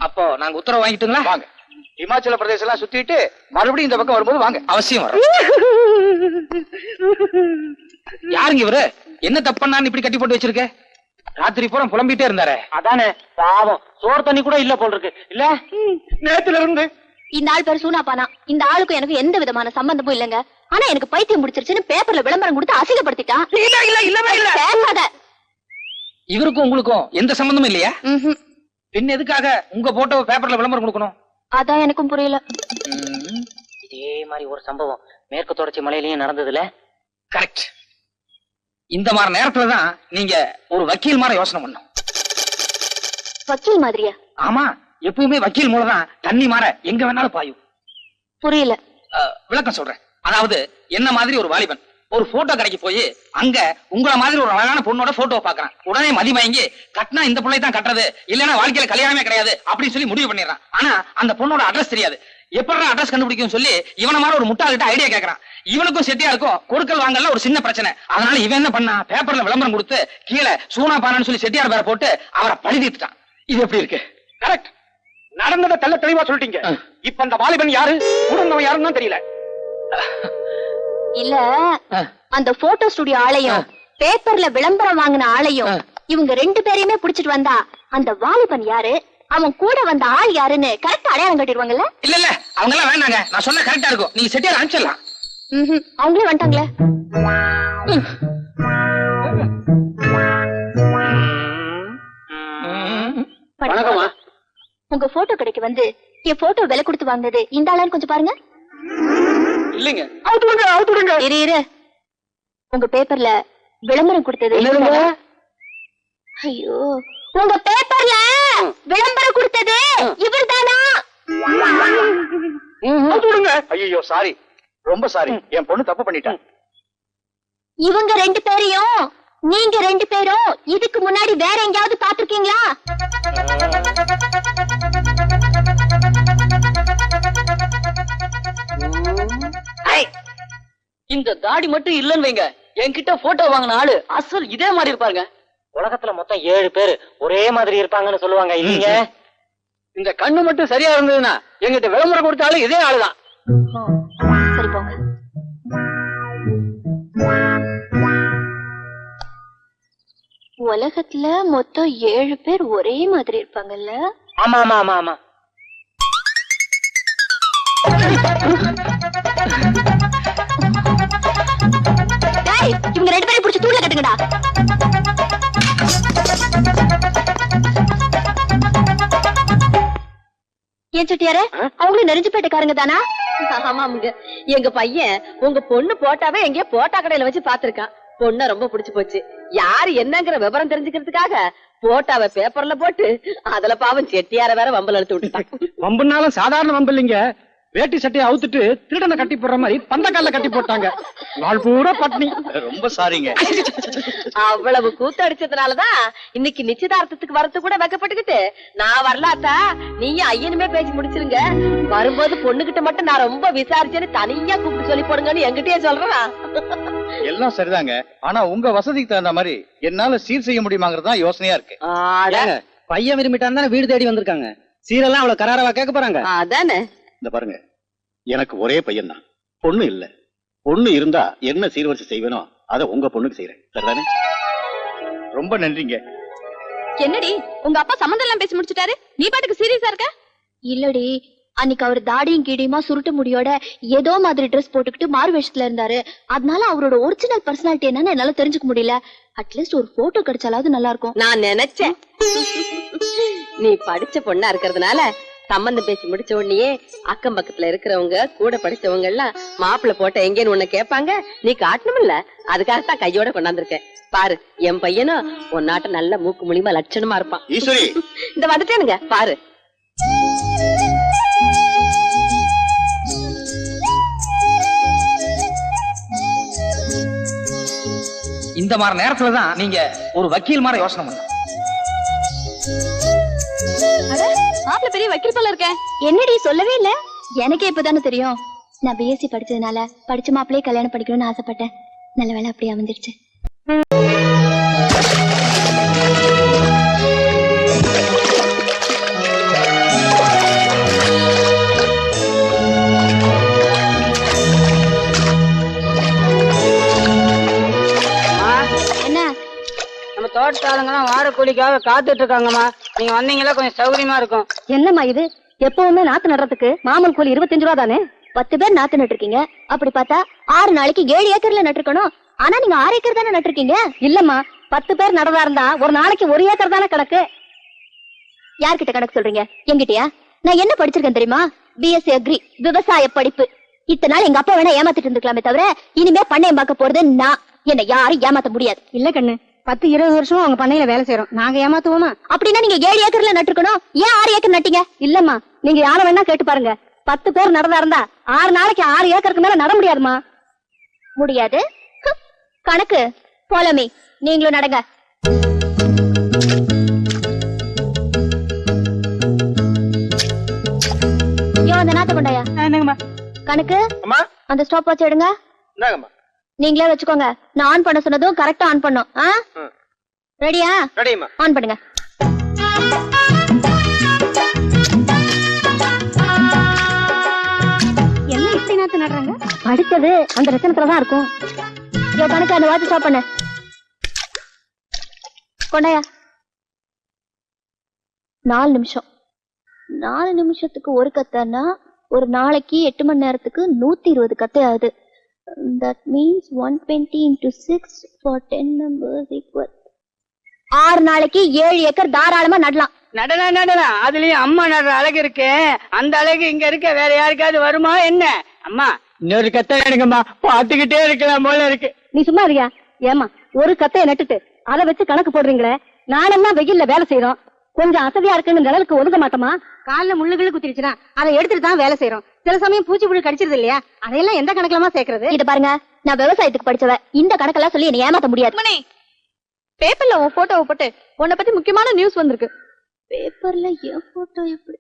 அப்போ நாங்க உத்தரவு வாங்கிட்டுங்களா? வாங்க. இமாச்சல பிரதேசம் எல்லாம் சுத்திட்டு மறுபடியும் இந்த பக்கம் வரும்போது வாங்க. அவசியம் வரும். யாருங்க இவரு? என்ன தப்புன்னு இப்படி கட்டி போட்டு வச்சிருக்க? ராத்திரி பூரா புலம்பிட்டே இருந்தாரு. அதானே பாவம், சோறு தண்ணி கூட இல்ல போல் இருக்கு. இல்ல நேத்துல இருந்து இந்த ஆள் பேர் சூனாப்பானா. இந்த ஆளுக்கும் எனக்கு எந்த விதமான சம்பந்தமும் இல்லங்க. ஆனா எனக்கு பைத்தியம் முடிச்சிருச்சுன்னு பேப்பர்ல விளம்பரம் கொடுத்து அசிங்கப்படுத்திட்டான். இவருக்கும் உங்களுக்கும் எந்த சம்பந்தமும் இல்லையா? பின் எதுக்காக உங்க போட்டோ பேப்பர்ல விளம்பரம் கொடுக்கணும்? அதான் எனக்கும் புரியல. இதே மாதிரி ஒரு சம்பவம் மேற்கு தொடர்ச்சி மலையிலயும் நடந்ததுல. கரெக்ட். இந்த மாதிரி நேரத்துலதான் நீங்க ஒரு வக்கீல் மாதிரி யோசனை பண்ணும். வக்கீல் மாதிரியா? ஆமா, எப்பவுமே வக்கீல் மூலதான் தண்ணி மாற எங்க வேணாலும் பாயும். புரியல. விளக்கம் சொல்றேன். அதாவது என்ன மாதிரி ஒரு வாலிபன் ஒரு போட்டோ கடைக்கு போய் அங்க உங்கள மாதிரி ஒரு அழகான பொண்ணோட போட்டோ பாக்குறான். உடனே மதிமயங்கி கட்டினா இந்த பிள்ளை தான் கட்டுறது, இல்லன்னா வாழ்க்கையில கல்யாணமே கிடையாது அப்படின்னு சொல்லி முடிவு பண்ணிடுறான். ஆனா அந்த பொண்ணோட அட்ரஸ் தெரியாது. எப்படி அட்ரஸ் கண்டுபிடிக்கும் சொல்லி இவன மாதிரி ஒரு முட்டாள்கிட்ட ஐடியா கேட்கறான். இவனுக்கும் செட்டியா இருக்கும் கொடுக்கல் வாங்கல ஒரு சின்ன பிரச்சனை. அதனால இவன் என்ன பண்ணா, பேப்பர்ல விளம்பரம் கொடுத்து கீழே சூனா பானான்னு சொல்லி செட்டியார் பேரை போட்டு அவரை பழிதீர்த்துட்டான். இது எப்படி இருக்கு? கரெக்ட். நடந்ததை தெள்ள தெளிவா சொல்லிட்டீங்க. இப்ப அந்த வாலிபன் யாரு, உடனவன் யாருன்னு தான் தெரியல. இல்ல, அந்த போட்டோ ஸ்டுடியோ ஆளையும் பேப்பர்ல விளம்பரம் வாங்கின ஆளையும் இவங்க ரெண்டு பேரையுமே புடிச்சிட்டு வந்தா அந்த வாலிபன் யாரு, அவன் கூட வந்த ஆள் யாருன்னு கரெக்டா அடையாளம் கட்டிடுவாங்கல்ல? இல்ல இல்ல, அவங்க எல்லாம் வேண்டாங்க. நான் சொன்ன கரெக்டா இருக்கும். நீங்க செட்டியார் அனுப்பிச்சிடலாம். அவங்களே வந்துட்டாங்களே. வணக்கம்மா. உங்க போட்டோ கடைக்கு வந்து என் போட்டோ விலை கொடுத்து வாங்கினது இந்த ஆளான்னு கொஞ்சம் பாருங்க. இல்லைங்க, அவுத்துடுங்க. இரு, உங்க பேப்பர்ல விளம்பரம் கொடுத்தது. ஐயோ, உங்க பேப்பர்ல விளம்பரம் கொடுத்தது இவர்தானா? அவுத்துடுங்க. ஐயோ சாரி, ரொம்ப சாரி. என் பொண்ணு தப்பு பண்ணிட்டான். இவங்க ரெண்டு பேரையும் நீங்க ரெண்டு பேரும் இதுக்கு முன்னாடி வேற எங்கயாவது பாத்துருக்கீங்களா? இந்த தாடி மட்டும் இல்லன்னு வைங்க, என்கிட்ட போட்டோ வாங்கின ஆளு அசல் இதே மாதிரி இருப்பாருங்க. உலகத்துல மொத்தம் 7 பேரு ஒரே மாதிரி இருப்பாங்கன்னு சொல்லுவாங்க. இல்லீங்க, இந்த கண்ணு மட்டும் சரியா இருந்ததுன்னா எங்கிட்ட விளம்பரம் கொடுத்தாலும் இதே ஆளுதான். சரி போங்க. உலகத்துல மொத்தம் 7 பேர் ஒரே மாதிரி இருப்பாங்கல்ல? ஆமா ஆமா ஆமா ஆமா. இவங்க ரெண்டு பேரும் பிடிச்சி தூள கட்டுங்கடா. ஏன் செட்டியாரே, அவங்களும் நெருஞ்சிப்பேட்டைக்காரங்க தானா? ஆமாமுங்க, எங்க பையன் உங்க பொண்ணு போட்டாவே எங்கேயோ போட்டா கடையில வச்சு பாத்துருக்கான். பொண்ண ரொம்ப பிடிச்சு போச்சு. யாரு என்னங்கிற விவரம் தெரிஞ்சுக்கிறதுக்காக போட்டாவை பேப்பர்ல போட்டு அதுல பாவம் செட்டியார வேற வம்பல் அழுத்து விட்டுட்டான். வம்புனாலும் சாதாரண வம்பு இல்லைங்க. வேட்டி சட்டையை அவுத்துட்டு திருடனை கட்டி போடுற மாதிரி பந்தக்கால கட்டி போட்டாங்க. நாள் பூரா பட்னி. ரொம்ப சாரிங்க. அவ்வளவு கூத்தடிச்சதுனாலதான் இன்னைக்கு நிச்சயதார்த்தத்துக்கு வரது கூட வைக்கப்பட்டுக்கிட்டு நான் வரலாத்தா நீயும் ஐயனுமே பேசி முடிச்சிருங்க, வரும்போது பொண்ணுகிட்ட மட்டும் நான் ரொம்ப விசாரிச்சேன்னு தனியா கூப்பிட்டு சொல்லி போடுங்கன்னு என்கிட்டயே சொல்றேன். எல்லாம் சரிதாங்க, ஆனா உங்க வசதிக்கு தகுந்த மாதிரி என்னால சீர் செய்ய முடியுமாங்கிறது தான் யோசனையா இருக்கு. பையன் விரும்பிட்டான் தானே வீடு தேடி வந்திருக்காங்க. சீரெல்லாம் அவ்வளவு கராரவா கேட்க போறாங்க. அதானே. இந்த பாருங்க, எனக்கு ஒரே பையன் தான், பொண்ணு இல்ல. பொண்ணு இருந்தா என்ன சீர்வரிசை செய்வேனோ அதை உங்க பொண்ணுக்கு செய்யறேன். சரிதானே? ரொம்ப நன்றிங்க. என்னடி உங்க அப்பா சம்மந்தம் எல்லாம் பேசி முடிச்சிட்டாரு, நீ பாட்டுக்கு சீரியஸா இருக்க? இல்லடி, அன்னைக்கு அவர் தாடியும் கீடியுமா சுருட்டு முடியோட ஏதோ மாதிரி ட்ரெஸ் போட்டுக்கிட்டு மாறு வேஷத்துல இருந்தாரு. அதனால அவரோட ஒரிஜினல் பர்சனாலிட்டி என்னன்னு என்னால தெரிஞ்சுக்க முடியல. அட்லீஸ்ட் ஒரு போட்டோ கிடைச்சாலாவது நல்லா இருக்கும். நான் நினைச்சேன் நீ படிச்ச பொண்ணா இருக்கிறதுனால சம்பந்தம் பேசி முடிச்ச உடனே அக்கம் பக்கத்துல இருக்கிறவங்க கூட படிச்சவங்க எல்லாம் மாப்பிள்ள போட்ட எங்கேன்னு உன்ன கேட்பாங்க. நீ காட்டணும்ல, அதுக்காகத்தான் கையோட கொண்டாந்துருக்கேன். பாரு, என் பையனும் உன்னாட்ட நல்ல மூக்கு மூலியமா லட்சணமா இருப்பான். ஈஸ்வரி, இந்த வந்துட்டேனுங்க பாரு. இந்த மாதிரி நேரத்துலதான் நீங்க ஒரு வக்கீல் மாதிரி யோசனை பண்ணணும். மாப்பிள்ள பெரிய வக்கீல் போல இருக்க. என்னடி சொல்லவே இல்ல? எனக்கே இப்பதானே தெரியும். நான் பிஎஸ்சி படிச்சதுனால படிச்ச மாப்பிள்ளையே கல்யாணம் படிக்கணும்னு ஆசைப்பட்டேன். நல்ல வேலை அப்படியே அமைஞ்சிருச்சு. தோட்டாளுங்கெல்லாம் வார கூலிக்காக காத்துட்டு இருக்காங்கம்மா. நீங்க வந்தீங்களா கொஞ்சம் சௌகரியமா இருக்கும். என்னம்மா இது? எப்பவுமே நாத்து நடுறதுக்கு மாமூல் கூலி 25 ரூபா தானே? 10 பேர் நாத்து நட்டுருக்கீங்க. அப்படி பார்த்தா 6 நாளைக்கு 7 ஏக்கர்ல நட்டுருக்கணும். ஆனா நீங்க 6 ஏக்கர் தானே நட்டுருக்கீங்க. இல்லம்மா, 10 பேர் நடதா இருந்தா ஒரு நாளைக்கு 1 ஏக்கர் தானே கணக்கு. யார்கிட்ட கணக்கு சொல்றீங்க? என்கிட்டயா? நான் என்ன படிச்சிருக்கேன் தெரியுமா? பிஎஸ்சி அக்ரி, விவசாய படிப்பு. இத்தனை நாள் எங்க அப்பா வேணா ஏமாத்திட்டு இருந்துக்கலாமே தவிர இனிமே பண்ணையம் பார்க்க போறது நான். என்ன யாரும் ஏமாத்த முடியாது. இல்ல கண்ணு, 10-20 வருஷம் அவங்க பண்ணையில வேலை செய்யறோம், நாங்க ஏமாத்துவோமா? அப்படின்னா நீங்க 7 ஏக்கர்ல நட்டுருக்கணும். ஏன் 6 ஏக்கர் நட்டீங்க? இல்லம்மா, நீங்க யார வேணா கேட்டு பாருங்க. 10 பேர் நடதா இருந்தா 6 நாளைக்கு 6 ஏக்கருக்கு மேல நட முடியாதுமா. முடியாது. கணக்கு போலமே. நீங்களும் நடங்க. அந்த நாத்த கொண்டாயா. கணக்கு அந்த ஸ்டாப் வாட்ச் எடுங்க. நீங்களே வச்சுக்கோங்க. நான் ஆன் பண்ண சொன்னதும் கரெக்டா ஆன் பண்ணும். ரெடியா? ஆன் பண்ணுங்க. என்ன இப்படி நாத்து நடுறாங்க? படிச்சது அந்த ரச்சனத்துலதான் இருக்கும். கணக்கு அந்த வாட்ச் ஸ்டாப் பண்ணு. கொண்டாயா. 4 நிமிஷம். 4 நிமிஷத்துக்கு ஒரு கத்தைன்னா ஒரு நாளைக்கு 8 மணி நேரத்துக்கு 120 கத்தை ஆகுது. That means 120 into 6 for 10 members equal. 6 நாளைக்கு 7 ஏக்கர் தாராளமா நடலாம். நடலாம். அதுலயும் அம்மா நடுற அழகு இருக்கு. அந்த அழகு இங்க இருக்க வேற யாருக்காவது வருமா என்ன? அம்மா இன்னொரு கத்தை எடுங்கம்மா, பாத்துக்கிட்டே இருக்கலாம் போல இருக்கு. நீ சும்மா இருக்கியா? ஏமா, ஒரு கத்தையை நட்டுட்டு அதை வச்சு கணக்கு போடுறீங்களே. நானெல்லாம் வெயில்ல வேலை செய்யறோம், கொஞ்சம் அசதியா இருக்குன்னு நிழலுக்கு ஒதுக்க மாட்டோமா? கால்ல முள்ளுகள் குத்திருச்சுன்னா அதை எடுத்துட்டு தான் வேலை செய்யறோம். சில சமயம் பூச்சி புழு கடிச்சிருது இல்லையா? அதையெல்லாம் எந்த கணக்குலமா சேர்க்கறது? இத பாருங்க, நான் விவசாயத்துக்கு படிச்சவ. இந்த கணக்கெல்லாம் சொல்லி என்ன ஏமாத்த முடியாது. பேப்பர்ல உன் போட்டோவை போட்டு உன்னை பத்தி முக்கியமான நியூஸ் வந்திருக்கு. பேப்பர்ல என் போட்டோ எப்படி?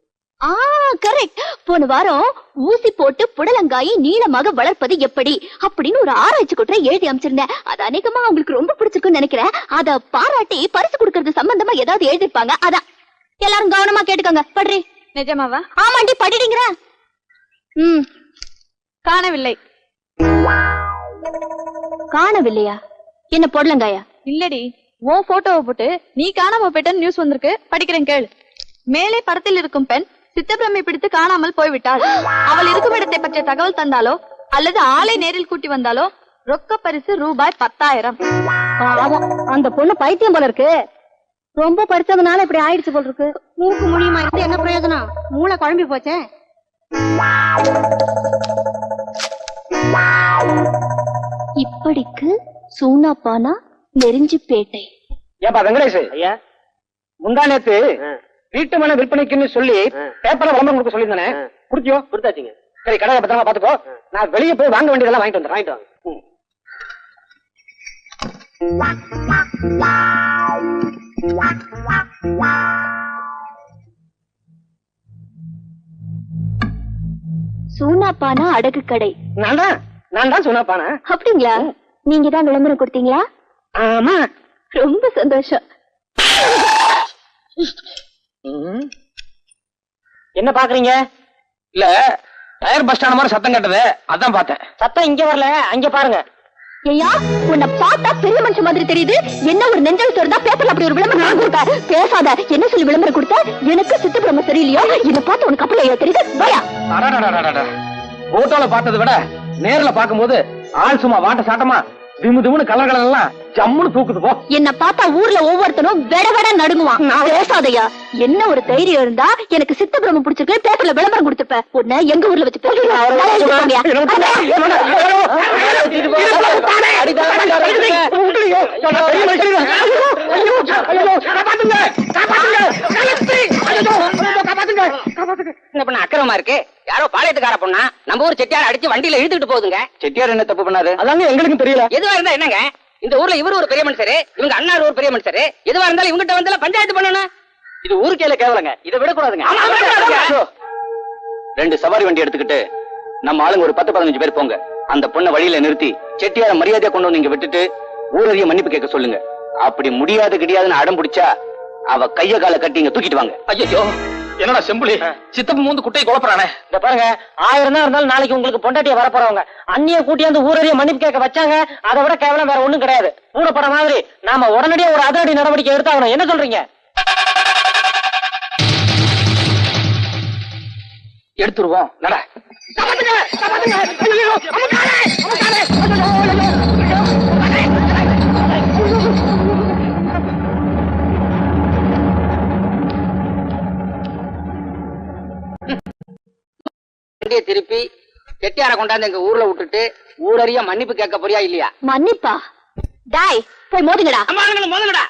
கரெக்ட். போன வாரம் ஊசி போட்டு புடலங்காயை நீளமாக வளர்ப்பது எப்படி அப்படின்னு ஒரு ஆராய்ச்சி கூட்டம் எழுதி அமைச்சிருந்தேன். அது அநேகமா உங்களுக்கு ரொம்ப பிடிச்சிருக்குன்னு நினைக்கிறேன். அத பாராட்டி பரிசு கொடுக்கறது சம்பந்தமா ஏதாவது எழுதிருப்பாங்க. அதான் எல்லாரும் கவனமா கேட்டுக்கோங்க. படுறி. நிஜமாவா? ஆமாண்டி, படிடுங்கிற. காணவில்லை. காணவில்லையா? என்ன புடலங்காயா? இல்லடி, உன் போட்டோவை போட்டு நீ காணாம போயிட்டன்னு நியூஸ் வந்திருக்கு. படிக்கிறேன் கேளு. மேலே படத்தில் இருக்கும் பெண் சித்தப்பிரமை பிடித்து காணாமல் போய்விட்டாள். அவள் இருக்கும் இடத்தை பற்றிய தகவல் தந்தாலோ அல்லது ஆளை நேரில் கூட்டி வந்தாலோ ரொக்க பரிசு ரூபாய் 10,000. அந்த பொண்ணு பைத்தியம் போல இருக்கு. ரொம்ப படிச்சதுனால இப்படி ஆயிடுச்சு போல இருக்கு. மூக்கு முடியுமா இருந்து என்ன பிரயோஜனம்? மூளை குழம்பி போச்சே. இப்படிக்கு சூனாப்பானா நெருஞ்சிப்பேட்டை. ஏப்பா வெங்கடேஷ் ஐயா, முந்தா நேத்து வீட்டு மன விற்பனைக்குன்னு சொல்லி பேப்பர்ல விளம்பரம் கொடுக்க சொல்லியிருந்தானே, குடுத்தியோ? கொடுத்தாச்சுங்க. சரி, கடையை பத்திரமா பாத்துக்கோ. நான் வெளியே போய் வாங்க வேண்டியதெல்லாம் வாங்கிட்டு வாங்க. சூனாப்பானா அடகு கடை. நான் தான் சொன்னாப்பானா. அப்படிங்களா? நீங்க தான் விளம்பரம் கொடுத்தீங்களா? ஆமா. ரொம்ப சந்தோஷம். என்ன பாக்குறீங்க? இல்ல, டயர் பஸ் ஸ்டாண்ட் மாதிரி சத்தம் கேட்டது, அதான் பார்த்தேன். சத்தம் இங்க வரல, அங்க பாருங்க. ஐயா, உன்னை பார்த்தா பெரிய மனுஷன் மாதிரி தெரியுது. என்ன ஒரு நெஞ்சல் தோறுதா பேப்பர்ல அப்படி ஒரு விளம்பரம் கொடுத்தா? பேசாத. என்ன சொல்லி விளம்பரம் கொடுத்த? எனக்கு சித்தப்பிரம சரியில்லையோ? என்ன பார்த்து உனக்கு அப்படி தெரியுது? பயா. போட்டோல பார்த்ததை விட நேர்ல பாக்கும்போது ஆள் சும்மா வாட்ட சாட்டமா திமு திமுன்னு கலர் எல்லாம் ஜம்முன்னு தூக்குது போ. என்ன பார்த்தா ஊர்ல ஒவ்வொருத்தனும் வெட வெட நடுங்குவான். பேசாதையா. என்ன ஒரு தைரியம் இருந்தா எனக்கு சித்தப்பிரம பிடிச்சிருக்கு பேப்பர்ல விளம்பரம் கொடுத்துப்ப. உன்னை எங்க ஊர்ல வச்சு அக்கிரமா இருக்கு. யாரோ பாளையத்துக்கார பொண்ணா நம்ம ஊர் செட்டியார் அடிச்சு வண்டியில இழுத்துட்டு போகுதுங்க. செட்டியார் என்ன தப்பு பண்ணாரு? அதாங்க எங்களுக்கும் தெரியல. எதுவா இருந்தா என்னங்க, இந்த ஊர்ல இவரு ஒரு பெரிய மனுஷரு, இவங்க அண்ணாரு ஒரு பெரிய மனுஷரு. எதுவா இருந்தாலும் இவங்கிட்ட வந்து பஞ்சாயத்து பண்ணணும். இது ஊருக்கேல கேவலங்க. இதை விடக்கூடாதுங்க. 2 சவாரி வண்டி எடுத்துக்கிட்டு நம்ம ஆளுங்க ஒரு 10-15 பேர் போங்க. அந்த பொண்ணை வழியில நிறுத்தி செட்டியார மரியாதையா கொண்டு வந்து இங்க விட்டுட்டு ஊரறிய மன்னிப்பு கேட்க சொல்லுங்க. அப்படி முடியாது கிடையாதுன்னு அடம் பிடிச்சா அவ கைய கால கட்டி இங்க தூக்கிட்டு வாங்க. ஐயோ, என்னடா செம்புலி சித்தப்பு மூந்து குட்டையை குழப்பறானே. இந்த பாருங்க 1000 தான் இருந்தாலும் நாளைக்கு உங்களுக்கு பொண்டாட்டிய வரப்போறவங்க அண்ணிய கூட்டியாந்து ஊரறிய மன்னிப்பு கேட்க வச்சாங்க. அதை விட கேவலம் வேற ஒண்ணும் கிடையாது. பூனப்பட மாதிரி நாம உடனடியா ஒரு அதிரடி நடவடிக்கை எடுத்தாகணும். என்ன சொல்றீங்க? எடுத்துருவோம் நட. திருப்பி செட்டியார கொண்டாந்து எங்க ஊர்ல விட்டுட்டு ஊரறிய மன்னிப்பு கேட்க போறியா இல்லையா? மன்னிப்பா? டாய் போய் மோதுங்கடா. மோதுங்கடா.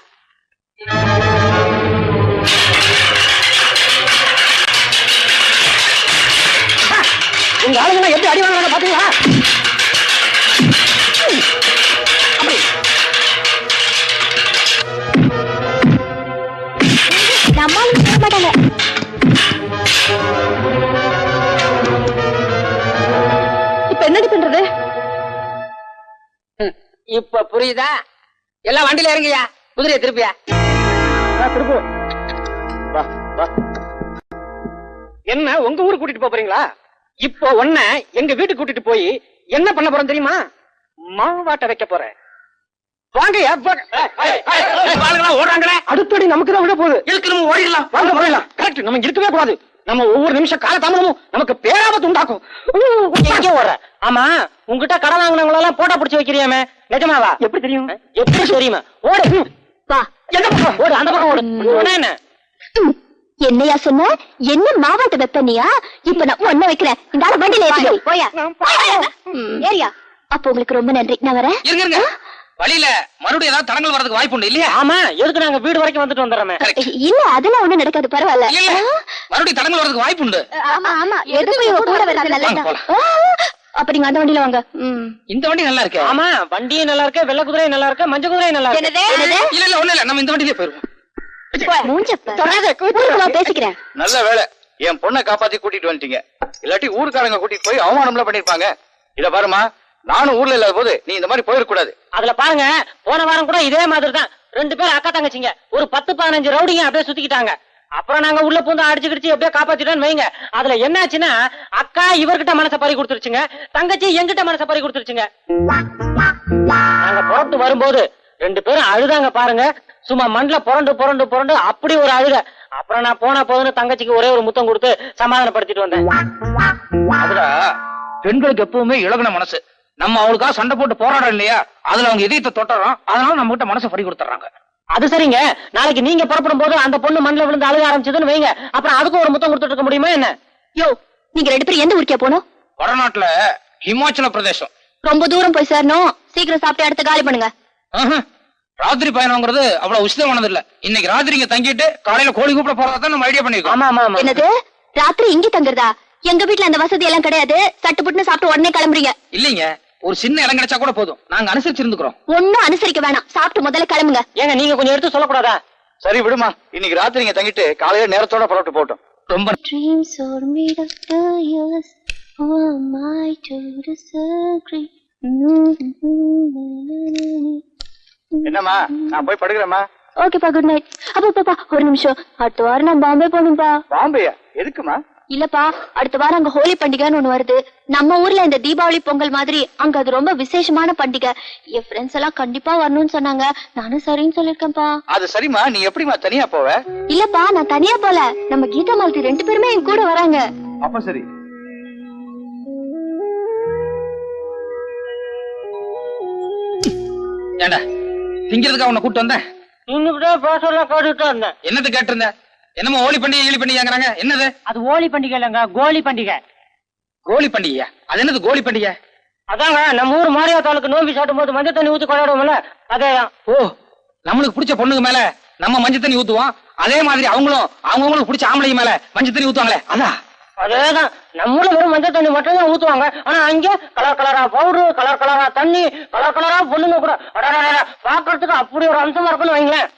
உங்க ஆளுங்க எப்படி அடி வாங்குறாங்க பாத்தீங்களா? நம்மளும் செய்ய மாட்டாங்க. இப்ப என்னடி பண்றது? இப்ப புரியுதா? எல்லாம் வண்டியில இறங்கியா, குதிரையை திருப்பியா. திருப்பு. வா வா. என்ன உங்க ஊருக்கு கூட்டிட்டு போறீங்களா? இப்போ உன்ன எங்க வீட்டுக்கு கூட்டிட்டு போய் என்ன பண்ண போறோம் தெரியுமா? மாவாட்ட வைக்க போறேன். வாங்கயா. ஓடுறாங்களே. அடுத்தடி நமக்கு தான் விட போகுது. இருக்கு நம்ம ஓடிடலாம். வாங்க போயிடலாம். கரெக்ட். நம்ம இருக்கவே கூடாது. நம்ம ஒவ்வொரு நிமிஷம் கால தாமதமும் நமக்கு பேராபத்து உண்டாக்கும். எங்கே ஓடுற? ஆமா, உங்ககிட்ட கடன் வாங்கினவங்கள எல்லாம் போட்டோ பிடிச்சு வைக்கிறியாமே, நிஜமாவா? எப்படி தெரியும்? எப்படி தெரியுமா? ஓடு. வா. எந்த பக்கம் ஓடு? அந்த பக்கம் ஓடு. என்ன என்னையா சொன்ன? என்ன மாவாட்ட வெப்பனியா? இப்ப நான் ஒண்ணு வைக்கிறேன். இந்த ஆளு வண்டியில ஏறி போயா. ஏரியா. அப்ப உங்களுக்கு ரொம்ப நன்றி. நான் வரேன். இருங்க. வழியில மறுபடியும் ஏதாவது தடங்கள் வரதுக்கு வாய்ப்பு உண்டு இல்லையா? ஆமா, எதுக்கு நாங்க வீடு வரைக்கும் வந்துட்டு வந்துடுறோமே. இல்ல அதெல்லாம் ஒண்ணும் நடக்காது. பரவாயில்ல. இல்ல மறுபடியும் தடங்கள் வரதுக்கு வாய்ப்பு உண்டு. ஆமா ஆமா. எதுக்கு இவ கூட வரது நல்லதா? அப்ப நீங்க அந்த வண்டியில வாங்க. இந்த வண்டி நல்லா இருக்கு. ஆமா, வண்டியும் நல்லா இருக்கு, வெள்ளை குதிரையும் நல்லா இருக்கு, மஞ்சள் குதிரையும் நல்லா இருக்கு. இல்ல ஒண்ணு இல்ல, நம்ம இந்த வண்டியிலே போயிருவோம். பேசிக்கிறேன். நல்ல வேலை என் பொண்ணை காப்பாத்தி கூட்டிட்டு வந்துட்டீங்க. இல்லாட்டி ஊருக்காரங்க கூட்டிட்டு போய் அவமானம்லாம் பண்ணிருப்பாங்க. இத பாருமா, நானும் ஊர்ல இல்லாத போது நீ இந்த மாதிரி போயிடக்கூடாது. அதுல பாருங்க, போன வாரம் கூட இதே மாதிரி தான் 2 பேர் அக்கா தங்கச்சிங்க ஒரு 10-15 ரவுடிங்க அப்படியே சுத்திக்கிட்டாங்க. அப்புறம் நாங்க உள்ள பூந்து அடிச்சு கிடிச்சு எப்படியே காப்பாத்திட்டோன்னு வைங்க. அதுல என்னாச்சுன்னா, அக்கா இவர்கிட்ட மனசை பறி கொடுத்துருச்சுங்க, தங்கச்சி எங்கிட்ட மனசை பறி கொடுத்துருச்சுங்க. நாங்க புறப்பட்டு வரும்போது 2 பேரும் அழுதாங்க பாருங்க. சும்மா மண்ல புரண்டு அப்படி ஒரு அழுக. அப்புறம் நான் போனா போதுன்னு தங்கச்சிக்கு ஒரே ஒரு முத்தம் கொடுத்து சமாதானப்படுத்திட்டு வந்தேன். அதுடா, பெண்களுக்கு எப்பவுமே இழகுன மனசு. நம்ம அவளுக்காக சண்டை போட்டு போராடம் இல்லையா, அதுல அவங்க இதயத்தை தொட்டுறோம். அதனால நம்ம கிட்ட மனசை பறி கொடுத்துறாங்க. அது சரிங்க, நாளைக்கு நீங்க புறப்படும் போது அந்த பொண்ணு மண்ணில் விழுந்து அழுக ஆரம்பிச்சதுன்னு வைங்க, அப்புறம் அதுக்கும் ஒரு முத்தம் கொடுத்துட்டு இருக்க முடியுமா என்ன? யோ, நீங்க 2 பேரும் எந்த ஊருக்கே போனோம்? வடநாட்டுல ஹிமாச்சல பிரதேசம். ரொம்ப தூரம் போய் சேரணும். சீக்கிரம் சாப்பிட்டு அடுத்த காலி பண்ணுங்க. ராத்திரி பயணம்ங்கிறது அவ்வளவு உசிதமானது இல்ல. இன்னைக்கு ராத்திரி இங்க தங்கிட்டு காலையில கோழி கூப்பிட போறதா நம்ம ஐடியா பண்ணிருக்கோம். ஆமா ஆமா. என்னது, ராத்திரி இங்க தங்குறதா? எங்க வீட்டுல அந்த வசதி எல்லாம் கிடையாது. சட்டு புட்டுன்னு சாப்பிட்டு உடனே கிளம்புறீங்க. இல்லீங்க, ஒரு சின்ன இடம் கிடைச்சா கூட போதும். நாங்க அனுசரிச்சு இருந்துக்கிறோம். ஒன்னும் அனுசரிக்க வேணாம். சாப்பிட்டு முதல்ல கிளம்புங்க. ஏங்க நீங்க கொஞ்சம் எடுத்து சொல்லக்கூடாதா? சரி விடுமா, இன்னைக்கு ராத்திரி இங்க தங்கிட்டு காலையில நேரத்தோட புறப்பட்டு போட்டோம். ரொம்ப Dreams are made of fires. Who am I to disagree? என்னம்மா, நான் போய் படுக்கிறேம்மா. ஓகேப்பா, குட் நைட். அப்பா ஒரு நிமிஷம். அடுத்த வாரம் நான் பாம்பே போகணும்பா. பாம்பேயா? எதுக்குமா? இல்லப்பா, அடுத்த வாரம் அங்க ஹோலி பண்டிகைன்னு ஒண்ணு வருது. நம்ம ஊர்ல இந்த தீபாவளி பொங்கல் மாதிரி அங்க அது ரொம்ப விசேஷமான பண்டிகை. என் ஃப்ரெண்ட்ஸ் எல்லாம் கண்டிப்பா வரணும்னு சொன்னாங்க. நானும் சரின்னு சொல்லிருக்கேன்ப்பா. அது சரிம்மா, நீ எப்படிமா தனியா போவ? இல்லப்பா, நான் தனியா போல. நம்ம கீதா மாலதி 2 பேருமே என் கூட வராங்க. அப்ப சரி. ஏண்டா, திங்கிறதுக்காக உன்னை கூட்டு வந்தேன். இன்னும் பேசலாம் கேட்டுட்டு இருந்தேன். என்னது கேட்டிருந்த? என்னமோ ஹோலி பண்டிகை ஈழி பண்டிகைங்கிறாங்க. என்னது அது? ஹோலி பண்டிகை இல்லைங்க, கோலி பண்டிகை. கோலி பண்டிகையா? அது என்னது கோலி பண்டிகை? அதாங்க நம்ம ஊர் மாரியாத்தாளுக்கு நோம்பி சாட்டும் போது மஞ்சள் தண்ணி ஊத்தி கொண்டாடுவோம்ல, அதேதான். ஓ, நம்மளுக்கு பிடிச்ச பொண்ணுக்கு மேல நம்ம மஞ்சள் தண்ணி ஊத்துவோம். அதே மாதிரி அவங்களும் அவங்களுக்கு பிடிச்ச ஆம்பளைங்க மேல மஞ்சள் தண்ணி ஊத்துவாங்களே, அதான். அதேதான், நம்மளும் வெறும் மஞ்சள் தண்ணி மட்டும் தான் ஊத்துவாங்க. ஆனா அங்க கலர் கலரா பவுடரு, கலர் கலரா தண்ணி, கலர் கலரா பொண்ணுங்க கூட பாக்குறதுக்கு அப்படி ஒரு அம்சமா இருக்குன்னு வைங்களேன்.